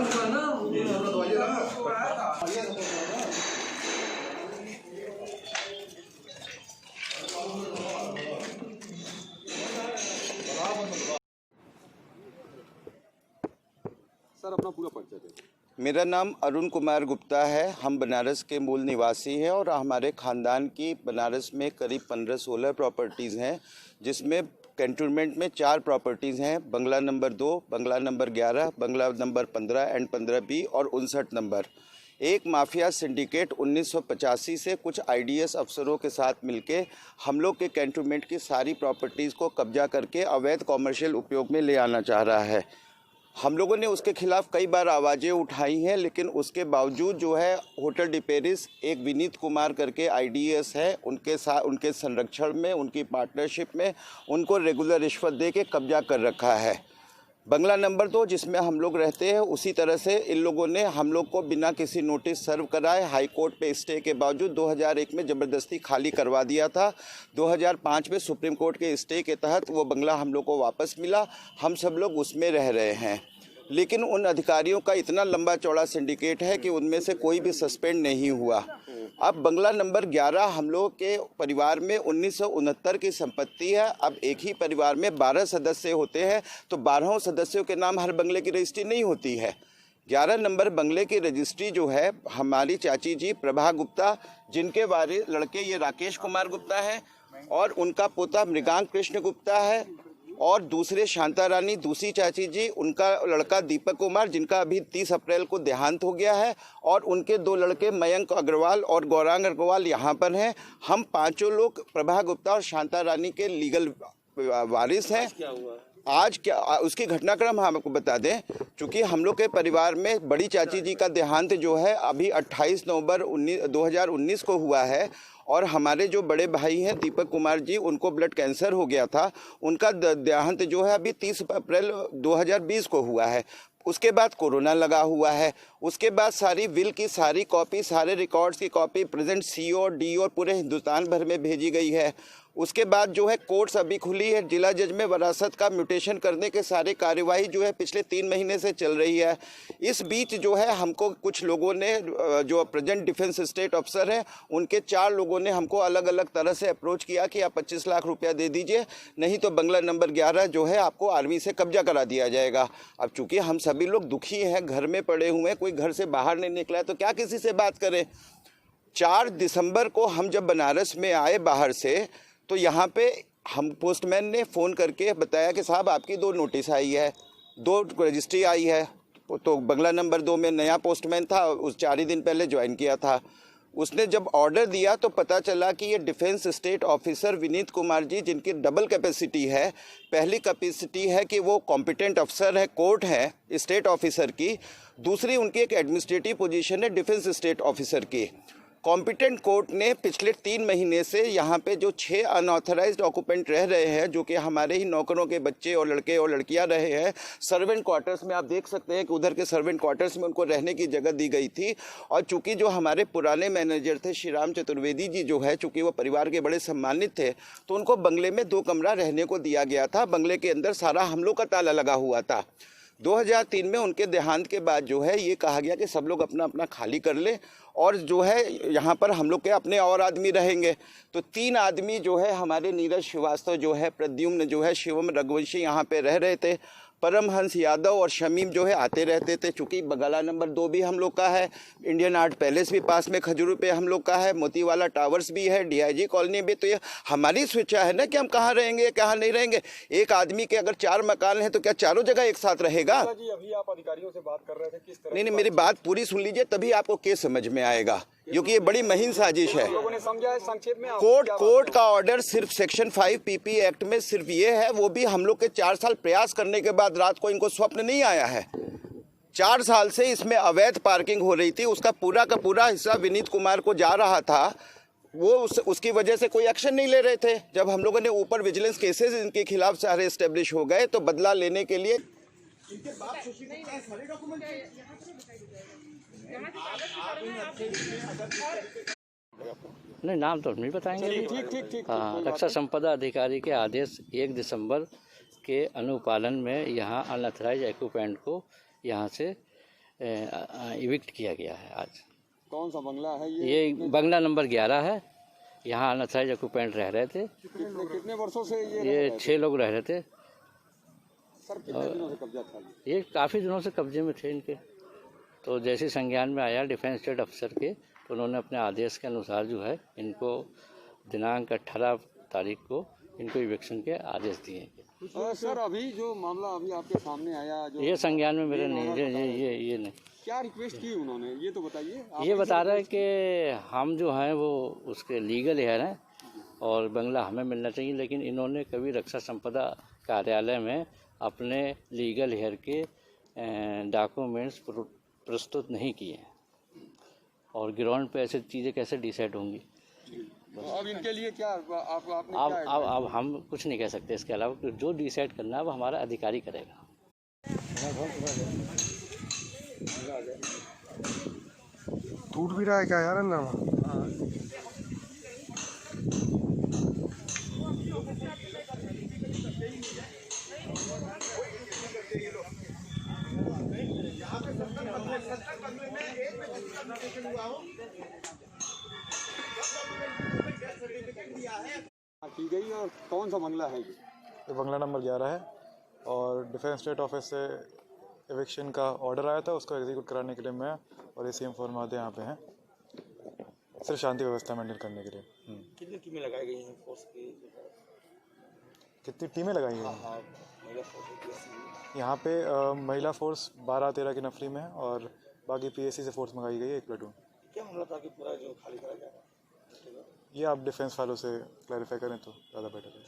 Sir अपना पूरा परिचय दें। मेरा नाम अरुण कुमार गुप्ता है। हम बनारस के मूल निवासी हैं और हमारे ख़ानदान की बनारस में करीब 15-16 प्रॉपर्टीज़ हैं, जिसमें कैंटोनमेंट में 4 प्रॉपर्टीज़ हैं, बंगला नंबर 2, बंगला नंबर 11, बंगला नंबर 15 एंड 15B और 59 नंबर। एक माफिया सिंडिकेट 1985 से कुछ आईडीएस अफसरों के साथ मिलके हम लोग के कैंटोनमेंट की सारी प्रॉपर्टीज़ को कब्जा करके अवैध कॉमर्शियल उपयोग में ले आना चाह रहा है। हम लोगों ने उसके खिलाफ कई बार आवाज़ें उठाई हैं, लेकिन उसके बावजूद जो है होटल डी पेरिस एक विनीत कुमार करके आईडीएस है, उनके साथ उनके संरक्षण में, उनकी पार्टनरशिप में उनको रेगुलर रिश्वत दे के कब्जा कर रखा है। बंगला नंबर 2 जिसमें हम लोग रहते हैं, उसी तरह से इन लोगों ने हम लोग को बिना किसी नोटिस सर्व कराए हाई कोर्ट पे स्टे के बावजूद 2001 में ज़बरदस्ती खाली करवा दिया था। 2005 में सुप्रीम कोर्ट के स्टे के तहत वो बंगला हम लोग को वापस मिला। हम सब लोग उसमें रह रहे हैं, लेकिन उन अधिकारियों का इतना लंबा चौड़ा सिंडिकेट है कि उनमें से कोई भी सस्पेंड नहीं हुआ। अब बंगला नंबर 11 हम लोग के परिवार में 1969 की संपत्ति है। अब एक ही परिवार में 12 सदस्य होते हैं, तो 12 सदस्यों के नाम हर बंगले की रजिस्ट्री नहीं होती है। 11 नंबर बंगले की रजिस्ट्री जो है हमारी चाची जी प्रभा गुप्ता, जिनके वारिस लड़के ये राकेश कुमार गुप्ता है और उनका पोता मृगांक कृष्ण गुप्ता है, और दूसरे शांता रानी दूसरी चाची जी, उनका लड़का दीपक कुमार जिनका अभी 30 अप्रैल को देहांत हो गया है, और उनके 2 लड़के मयंक अग्रवाल और गौरांग अग्रवाल यहाँ पर हैं। हम पांचों लोग प्रभा गुप्ता और शांता रानी के लीगल वारिस हैं। आज क्या उसकी घटनाक्रम हम आपको बता दें, चूँकि हम लोग के परिवार में बड़ी चाची जी का देहांत जो है अभी 28 नवंबर 2019 को हुआ है, और हमारे जो बड़े भाई हैं दीपक कुमार जी, उनको ब्लड कैंसर हो गया था, उनका देहांत जो है अभी 30 अप्रैल 2020 को हुआ है। उसके बाद कोरोना लगा हुआ है। उसके बाद सारी विल की सारी कॉपी, सारे रिकॉर्ड्स की कॉपी प्रेजेंट सीओ और डीओ पूरे हिंदुस्तान भर में भेजी गई है। उसके बाद जो है कोर्ट्स अभी खुली है, जिला जज में वरासत का म्यूटेशन करने के सारे कार्यवाही जो है पिछले 3 महीने से चल रही है। इस बीच जो है हमको कुछ लोगों ने, जो प्रेजेंट डिफेंस स्टेट अफसर हैं, उनके 4 लोगों ने हमको अलग अलग तरह से अप्रोच किया कि आप 25 लाख रुपया दे दीजिए, नहीं तो बंगला नंबर 11 जो है आपको आर्मी से कब्जा करा दिया जाएगा। अब चूँकि हम सभी लोग दुखी हैं, घर में पड़े हुए हैं, कोई घर से बाहर नहीं निकला है, तो क्या किसी से बात करें। 4 दिसंबर को हम जब बनारस में आए बाहर से, तो यहाँ पे हम पोस्टमैन ने फ़ोन करके बताया कि साहब आपकी 2 नोटिस आई है, 2 रजिस्ट्री आई है। तो बंगला नंबर 2 में नया पोस्टमैन था, उस 4 ही दिन पहले ज्वाइन किया था। उसने जब ऑर्डर दिया तो पता चला कि ये defence state officer Vineet Kumar ji, जिनकी डबल कैपेसिटी है, पहली कैपेसिटी है कि वो कॉम्पिटेंट अफसर है, कोर्ट है स्टेट ऑफिसर की, दूसरी उनकी एक एडमिनिस्ट्रेटिव पोजीशन है डिफेंस स्टेट ऑफिसर की। कॉम्पिटेंट कोर्ट ने पिछले 3 महीने से यहाँ पे जो 6 अनऑथराइज्ड ऑक्यूपेंट रह रहे हैं, जो कि हमारे ही नौकरों के बच्चे और लड़के और लड़कियाँ रहे हैं, सर्वेंट क्वार्टर्स में आप देख सकते हैं कि उधर के सर्वेंट क्वार्टर्स में उनको रहने की जगह दी गई थी। और चूंकि जो हमारे पुराने मैनेजर थे श्री राम चतुर्वेदी जी जो है, चूँकि वो परिवार के बड़े सम्मानित थे, तो उनको बंगले में 2 कमरा रहने को दिया गया था। बंगले के अंदर सारा हम लोग का ताला लगा हुआ था। 2003 में उनके देहांत के बाद जो है ये कहा गया कि सब लोग अपना अपना खाली कर ले, और जो है यहाँ पर हम लोग के अपने और आदमी रहेंगे। तो 3 आदमी जो है हमारे नीरज श्रीवास्तव जो है, प्रद्युम्न जो है, शिवम रघुवंशी यहाँ पे रह रहे थे। परमहंस यादव और शमीम जो है आते रहते थे। चूँकि बंगला नंबर 2 भी हम लोग का है, इंडियन आर्ट पैलेस भी पास में खजूर पे हम लोग का है, मोतीवाला टावर्स भी है, डीआईजी कॉलोनी भी। तो ये हमारी स्वेच्छा है ना कि हम कहाँ रहेंगे कहाँ नहीं रहेंगे। एक आदमी के अगर 4 मकान हैं तो क्या चारों जगह एक साथ रहेगा? जी अभी आप अधिकारियों से बात कर रहे थे, किस तरह? नहीं, मेरी बात पूरी सुन लीजिए, तभी आपको केस समझ में आएगा, क्योंकि ये बड़ी महीन साजिश है। लोगों ने समझा है संक्षेप में। कोर्ट का ऑर्डर सिर्फ सेक्शन 5 पीपी एक्ट में सिर्फ ये है, वो भी हम लोग के 4 साल प्रयास करने के बाद रात को इनको स्वप्न नहीं आया है। 4 साल से इसमें अवैध पार्किंग हो रही थी, उसका पूरा का पूरा हिस्सा विनीत कुमार को जा रहा था। वो उसकी वजह से कोई एक्शन नहीं ले रहे थे। जब हम लोगों ने ऊपर विजिलेंस केसेस इनके खिलाफ सारे एस्टेब्लिश हो गए, तो बदला लेने के लिए नहीं, नाम तो नहीं बताएंगे। ठीक। हाँ, रक्षा संपदा अधिकारी के आदेश 1 दिसंबर के अनुपालन में यहाँ अनऑथराइज एक्यूपेंट को यहाँ से इविक्ट किया गया है आज। कौन सा बंगला है ये बंगला नंबर 11 है। यहाँ अनऑथराइज ऑक्यूपेंट रह रहे थे। कितने वर्षों से ये 6 लोग रह रहे थे। सर कितने दिनों से कब्जा था ये काफ़ी दिनों से कब्जे में थे इनके। तो जैसे संज्ञान में आया डिफेंस स्टेट अफसर के, तो उन्होंने अपने आदेश के अनुसार जो है इनको दिनांक 18 तारीख को इनको इविक्शन के आदेश दिए। सर अभी जो मामला अभी आपके सामने आया, जो ये संज्ञान में मेरे नहीं, ये नहीं। क्या रिक्वेस्ट की उन्होंने ये तो बताइए। ये बता रहा है कि हम जो हैं वो उसके लीगल हेयर हैं और बंगला हमें मिलना चाहिए, लेकिन इन्होंने कभी रक्षा संपदा कार्यालय में अपने लीगल हेयर के डॉक्यूमेंट्स प्रस्तुत नहीं किए हैं और ग्राउंड पे ऐसी चीज़ें कैसे डिसाइड होंगी। अब इनके लिए क्या आपने अब हम कुछ नहीं कह सकते इसके अलावा। जो डिसाइड करना है वो हमारा अधिकारी करेगा। टूट भी रहा है क्या यार नाम? की गई और कौन सा बंगला है ये बंगला नंबर 11 है और डिफेंस स्टेट ऑफिस से एविक्शन का ऑर्डर आया था, उसको एग्जीक्यूट कराने के लिए मैं और एसीएम फॉर्मादे यहाँ पे हैं, सिर्फ शांति व्यवस्था मेंटेन करने के लिए। कितनी टीमें लगाई गई हैं फोर्स की? कितनी टीमें लगाई गई हैं यहाँ पे? महिला फोर्स 12-13 की नफरी में है और बाकी पीएससी से फोर्स मंगाई गई है 1 प्लाटून। क्या मामला था कि पूरा जो खाली करा जा रहा है? ये आप डिफेंस वालों से क्लैरिफाई करें तो ज़्यादा बेटर है।